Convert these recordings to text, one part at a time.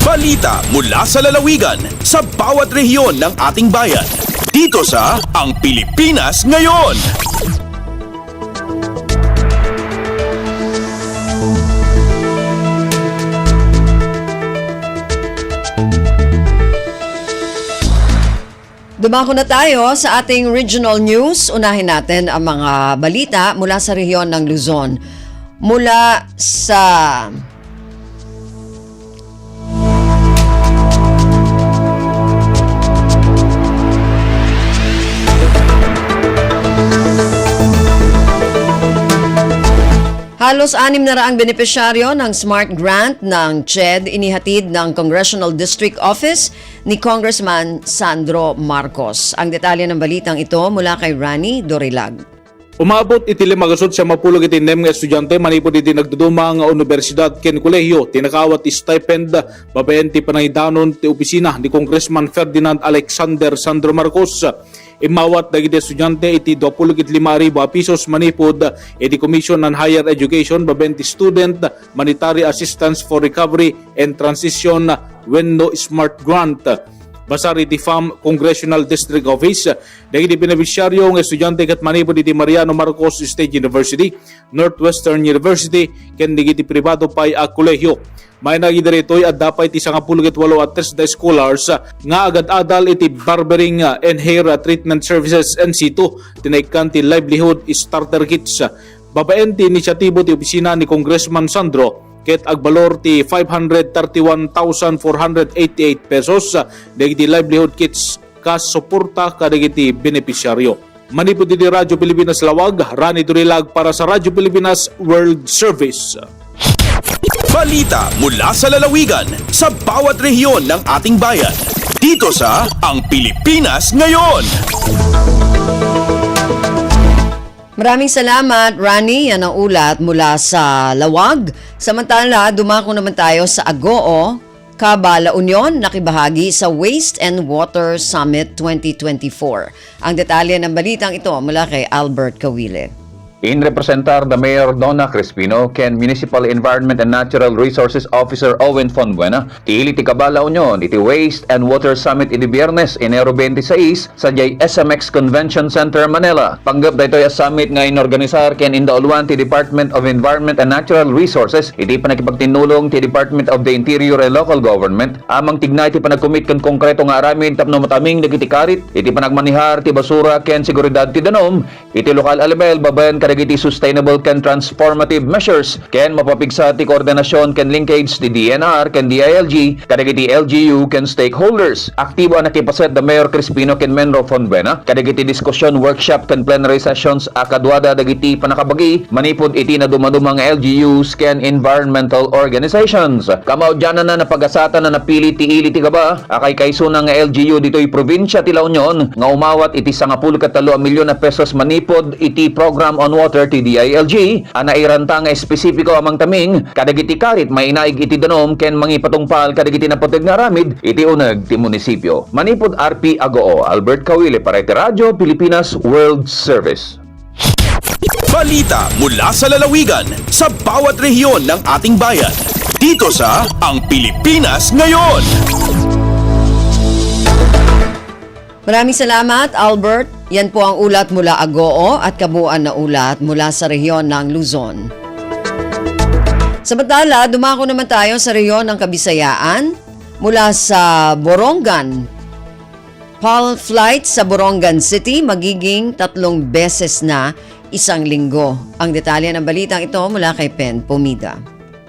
Balita mula sa lalawigan sa bawat rehiyon ng ating bayan. Dito sa Ang Pilipinas Ngayon. Dumako na tayo sa ating regional news. Unahin natin ang mga balita mula sa rehiyon ng Luzon. Mula sa halos 600 benepisyaryo ng Smart Grant ng CHED inihatid ng Congressional District Office ni Congressman Sandro Marcos. Ang detalye ng balitang ito mula kay Rani Dorilag. Umabot iti magasod sa mapulog iti nga estudyante manipod iti nagduduma nga universidad ken kolehiyo tinakawat ti stipend babaen ti panaydanon ti opisina ni Congressman Ferdinand Alexander Sandro Marcos. Imawat dagiti estudyante iti 25,000 pesos manipod iti Commission on Higher Education babaen ti Student Monetary Assistance for Recovery and Transition when no Smart Grant. Basar iti FAM Congressional District Office, dagiti beneficiaryo ng estudyante kat manipod iti Mariano Marcos State University, Northwestern University, ken digiti pribado pay a kolehiyo. May nagidiretoy at dapat iti 18 at TESDA scholars nga agad-adal iti barbering and hair treatment services NC2 tinaikan ti livelihood starter kits. Babaen ti inisyatibo ti opisina ni Congressman Sandro ket agbalor ti 531,488 pesos dagiti livelihood kits kas suporta kadagiti beneficiaryo. Manipod iti Radyo Pilipinas Lawag, Rani Durilag para sa Radyo Pilipinas World Service. Balita mula sa lalawigan sa bawat rehiyon ng ating bayan. Dito sa Ang Pilipinas Ngayon. Maraming salamat, Rani. Yan ang ulat mula sa Lawag. Samantala, dumako naman tayo sa Agoo, Caba, La Union, nakibahagi sa Waste and Water Summit 2024. Ang detalye ng balitang ito mula kay Albert Kawile. In representar the Mayor Donna Crespino ken Municipal Environment and Natural Resources Officer Owen Fonbuena, ti Caba, La Union, iti Waste and Water Summit iti Biyernes, Enero 26 sa jay SMX Convention Center, Manila. Panggap daytoy a summit nga inorganisar ken indauluan ti Department of Environment and Natural Resources, iti panakipagtinulong ti Department of the Interior and Local Government, amang tignay ti panagkumit ken konkreto nga aramin tapno mataming dagiti karit, iti panagmanihar ti basura ken seguridad ti danom, iti lokal a level babaen kadagiti sustainable ken transformative measures ken mapapigsa ti koordinasyon ken linkage ti DNR ken DILG kadagiti LGU ken stakeholders. Aktibo ang nakipaset the Mayor Crespino ken Menro Fonbuena kadagiti diskusyon, workshop ken plenary sessions akadwada dagiti panakabagi manipod iti na dumadumang LGUs ken environmental organizations. Kamaudyanan na napagasatan na napili ti ili ti Caba akay kaysunang nga LGU ditoy probinsya ti La Union nga umawat iti 93 milyon na pesos manipod iti program on water ti DILG ana iranta nga espesipiko amang taming kadagiti karit mainaig iti danom ken mangipatungpal kadagiti napoteg nga ramid iti uneg ti munisipyo. Manipod RP Agoo, Albert Kawile para iti Radyo Pilipinas World Service. Balita mula sa lalawigan sa bawat rehiyon ng ating bayan. Dito sa Ang Pilipinas Ngayon. Maraming salamat, Albert. Yan po ang ulat mula Agoo at kabuuan na ulat mula sa rehiyon ng Luzon. Samantala, dumako naman tayo sa rehiyon ng Kabisayaan mula sa Borongan. PAL flight sa Borongan City magiging 3 beses na isang linggo. Ang detalye ng balitang ito mula kay Pen Pomida.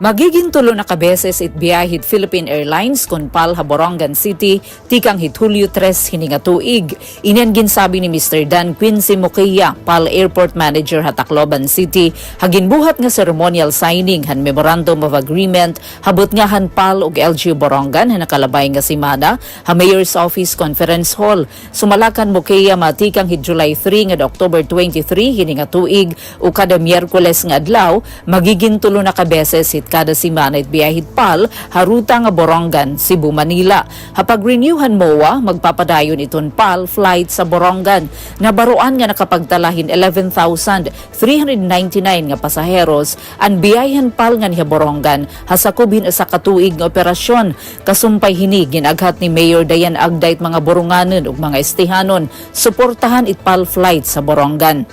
Magiging 3 na kabeses it biyahid Philippine Airlines kun PAL ha Borongan City tikang hit Hulyo 3 hininga tuig. Inan ginsabi ni Mr. Dan Quincy Moquia, PAL Airport Manager ha Tacloban City, haginbuhat nga ceremonial signing han Memorandum of Agreement habot nga han PAL ug LGU Borongan ha nakalabay nga simana ha Mayor's Office Conference Hall. Sumalakan Moquia matikang hit July 3 nga October 23 hininga tuig o kada Miyerkules nga adlaw magiging 3 na kabeses it kada simana it biyahid pal haruta nga Borongan, Cebu, Manila. Hapag renewhan MOA magpapadayon iton pal flight sa Borongan. Nabaruan nga nakapagtalahin 11,399 nga pasaheros ang biyahen pal nga niya Borongan hasakubhin sa katuig nga operasyon. Kasumpay hinig ginaghat ni Mayor Dayan Agdayt mga Boronganon ug mga estihanon suportahan it pal flight sa Borongan.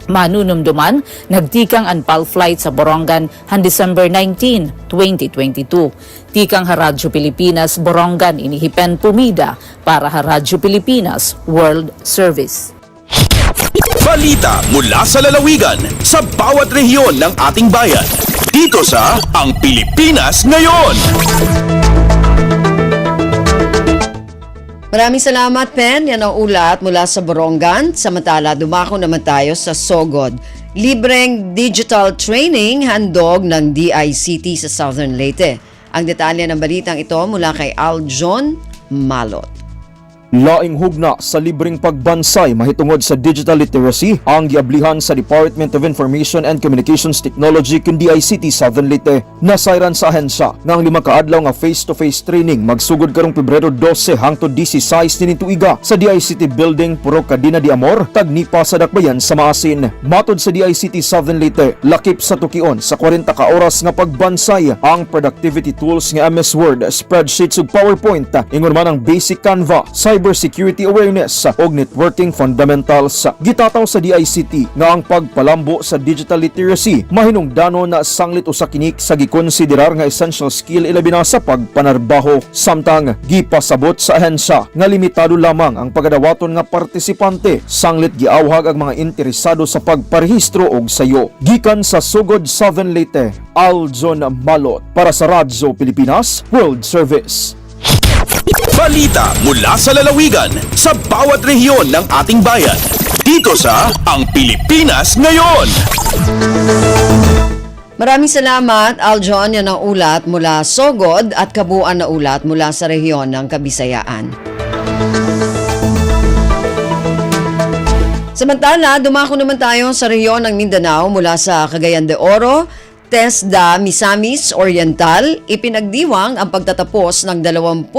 Manunumduman, nagtikang ang PAL flight sa Borongan han December 19, 2022. Tikang Radyo Pilipinas Borongan inihipen pumida para Radyo Pilipinas World Service. Balita mula sa lalawigan sa bawat rehiyon ng ating bayan. Dito sa Ang Pilipinas Ngayon. Maraming salamat, Pen. Yan ang ulat mula sa Borongan. Samantala, dumako naman tayo sa Sogod. Libreng digital training handog ng DICT sa Southern Leyte. Ang detalye ng balitang ito mula kay Aljon Malot. Laing hugna sa libreng pagbansay mahitungod sa digital literacy ang giablihan sa Department of Information and Communications Technology ken DICT Southern Leyte. Nasayran sa ahensya nga ang 5 kaadlaw nga face-to-face training magsugod karong Pebrero 12 hangtod 16 nini tuiga sa DICT Building Puro Cadena de Amor, Tagnipa sa Dakbayan sa Maasin. Matod sa DICT Southern Leyte, lakip sa tukion sa 40 ka oras nga pagbansay ang productivity tools nga MS Word, spreadsheets ug PowerPoint, ingon man ang basic Canva, cybersecurity awareness ug networking fundamentals. Gitataw sa DICT nga ang pagpalambo sa digital literacy mahinungdanon na sanglit usa kinik sa gikonsiderar nga essential skill ilabi na sa pagpanarbaho. Samtang gipasabot sa ahensya nga limitado lamang ang pagadawaton nga partisipante, sanglit giawhag ang mga interesado sa pagparehistro og sayo. Gikan sa Sugod, Southern Leyte, Aljon Malot para sa Radyo Pilipinas World Service. Balita mula sa lalawigan sa bawat rehiyon ng ating bayan. Dito sa Ang Pilipinas Ngayon. Maraming salamat, Aljon. Yan ang ulat mula Sogod at kabuuan na ulat mula sa rehiyon ng Kabisayaan. Samantala, dumako naman tayo sa rehiyon ng Mindanao mula sa Cagayan de Oro. TESDA Misamis Oriental, ipinagdiwang ang pagtatapos ng 25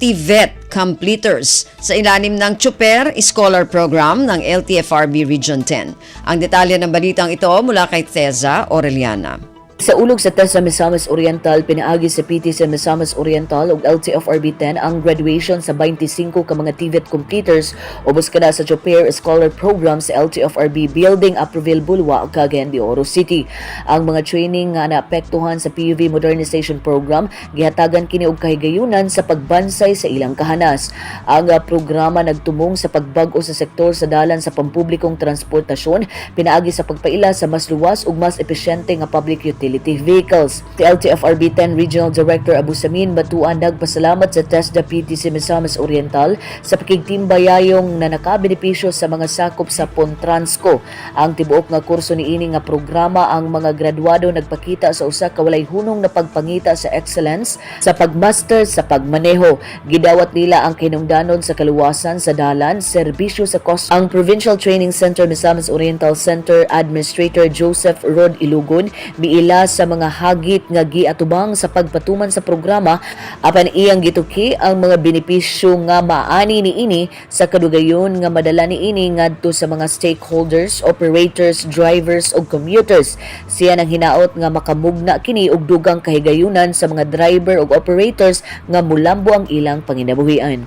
TVET completers sa ilalim ng Chuper Scholar Program ng LTFRB Region 10. Ang detalye ng balitang ito mula kay Teza Aureliana. Sa ulog sa TESDA Misamis Oriental, pinaagi sa PTC Misamis Oriental ug LTFRB 10 ang graduation sa 25 ka mga TVET completers ubos kada sa Chuper Scholar Program sa LTFRB Building, Apreville, Bulwa, Cagayan de Oro City. Ang mga training nga naapektuhan sa PUV Modernization Program gihatagan kini og kahigayunan sa pagbansay sa ilang kahanas. Ang programa nagtumong sa pagbag-o sa sektor sa dalan sa pampublikong transportasyon, pinaagi sa pagpaila sa mas luwas ug mas epesyente nga public utility vehicles. Si LTFRB 10 Regional Director Abu Samin Batuan nagpasalamat sa TESDA PTC Misamis Oriental sa pakigtimbayayong na nakabenepisyo sa mga sakop sa Pontransco. Ang tibuok nga kurso niini nga programa ang mga graduado nagpakita sa usa ka walay hunong na pagpangita sa excellence sa pagmaster sa pagmaneho. Gidawat nila ang kinungdanon sa kaluwasan sa dalan, serbisyo sa Ang Provincial Training Center Misamis Oriental Center Administrator Joseph Rod Ilugon miila sa mga hagit nga giatubang sa pagpatuman sa programa apan iyang gituki ang mga benepisyo nga maani niini sa kadugayon nga madala niini ngadto sa mga stakeholders, operators, drivers ug commuters. Siya nang hinaot nga makamugna kini og dugang kahigayunan sa mga driver ug operators nga mulambo ang ilang panginabuhian.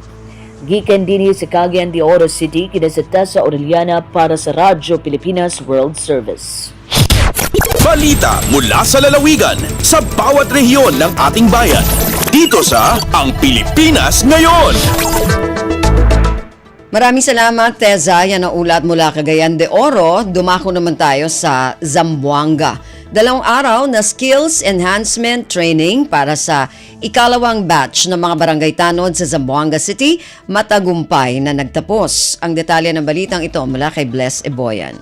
Gikan dinhi sa Cagayan de Oro City, kina sa Tessa Aureliana para sa Radyo Pilipinas World Service. Balita mula sa lalawigan sa bawat rehiyon ng ating bayan. Dito sa Ang Pilipinas Ngayon. Maraming salamat, Teza. Yan ang ulat mula Cagayan de Oro. Dumako naman tayo sa Zamboanga. 2 araw na skills enhancement training para sa ikalawang batch ng mga barangay tanod sa Zamboanga City matagumpay na nagtapos. Ang detalye ng balitang ito mula kay Bless Eboyan.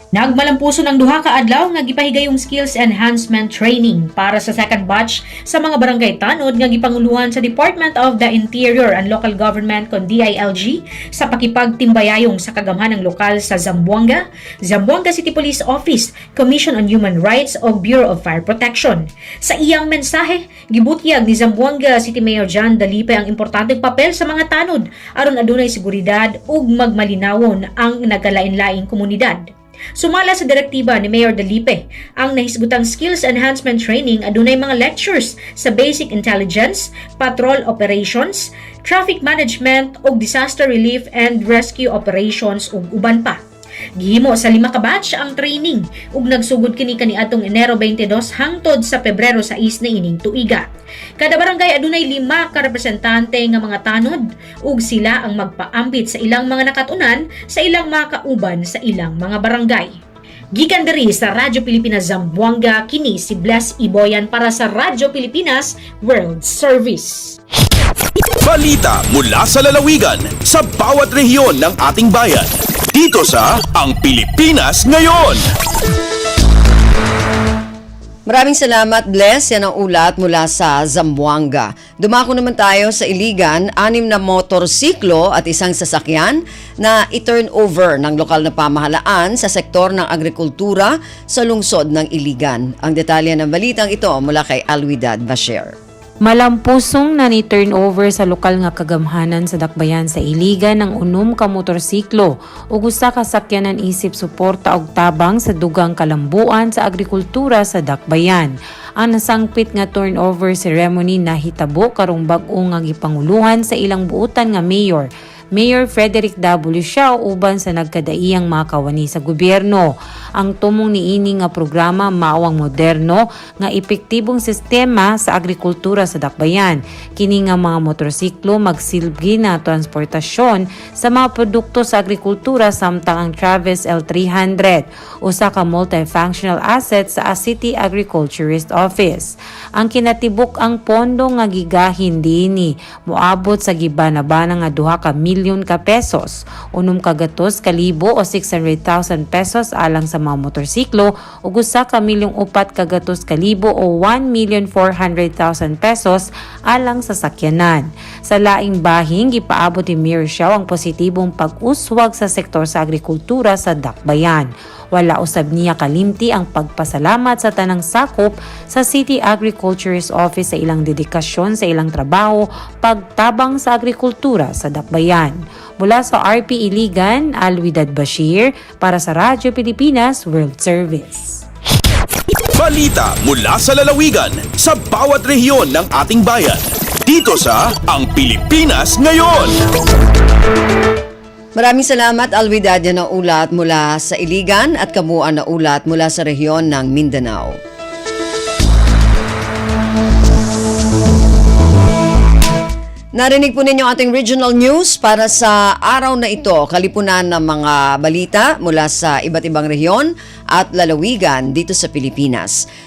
Nagmalampuso ng duha ka adlaw nga gipahigayong skills enhancement training para sa second batch sa mga barangay tanod nga gipanguluhan sa Department of the Interior and Local Government kon DILG sa pakipagtimbayayong sa kagamhanang lokal sa Zamboanga, Zamboanga City Police Office, Commission on Human Rights o Bureau of Fire Protection. Sa iyang mensahe, gibutyag ni Zamboanga City Mayor John Dalipe ang importanteng papel sa mga tanod aron adunay seguridad ug magmalinawon ang nagkalain-laing komunidad. Sumala sa direktiba ni Mayor Dalipe, ang nahisgutang skills enhancement training adunay mga lectures sa basic intelligence, patrol operations, traffic management ug disaster relief and rescue operations ug uban pa. Gihimo sa 5 ka batch ang training ug nagsugod kini kaniadtong Enero 22 hangtod sa Pebrero 6 na ining tuiga. Kada barangay adunay 5 ka representante nga mga tanod ug sila ang magpaambit sa ilang mga nakatunan sa ilang mga kauban sa ilang mga barangay. Gikan diri sa Radyo Pilipinas Zamboanga, kini si Bless Iboyan para sa Radyo Pilipinas World Service. Balita mula sa lalawigan sa bawat rehiyon ng ating bayan. Dito sa Ang Pilipinas Ngayon. Maraming salamat, Bless. Yan ang ulat mula sa Zamboanga. Dumako naman tayo sa Iligan, 6 na motorsiklo at isang sasakyan na i-turn over ng lokal na pamahalaan sa sektor ng agrikultura sa lungsod ng Iligan. Ang detalye ng balitang ito mula kay Alwidad Basher. Malampusong na ni-turnover sa lokal nga kagamhanan sa dakbayan sa Iligan ng 6 ka motorsiklo ug usa ka sakyanan isip suporta og tabang sa dugang kalambuan sa agrikultura sa dakbayan. Ang nasangpit nga turnover ceremony nahitabo karong bag-o nga gipanguluhan sa ilang buotan nga Mayor Frederick W. Siao uban sa nagkadaiyang mga kawani sa gobyerno. Ang tumong niini nga programa maawang moderno nga epektibong sistema sa agrikultura sa dakbayan. Kini nga mga motorsiklo magsilbi na transportasyon sa mga produkto sa agrikultura samtang ang Travis L300 usa ka multifunctional asset sa City Agriculturist Office. Ang kinatibuk ang pondo nga gigahin dinhi moabot sa gibana-bana nga 2 ka milyon ka pesos, 6 kagatos kalibo o 600,000 pesos alang sa mga motorsiklo ug 1 ka milyong 4 kagatos kalibo o 1,400,000 pesos alang sa sakyanan. Sa laing bahing gipaabot ni Mayor Siao ang positibong pag-uswag sa sektor sa agrikultura sa dakbayan. Wala usab niya kalimti ang pagpasalamat sa tanang sakop sa City Agriculturist Office sa ilang dedikasyon sa ilang trabaho pagtabang sa agrikultura sa dakbayan. Mula sa RP Iligan, Alwidad Bashir para sa Radyo Pilipinas World Service. Balita mula sa lalawigan sa bawat rehiyon ng ating bayan. Dito sa Ang Pilipinas Ngayon. Maraming salamat, Alwidad. Yan ang ulat mula sa Iligan at kabuuan na ulat mula sa rehiyon ng Mindanao. Narinig po ninyo ating regional news para sa araw na ito. Kalipunan ng mga balita mula sa iba't ibang rehiyon at lalawigan dito sa Pilipinas.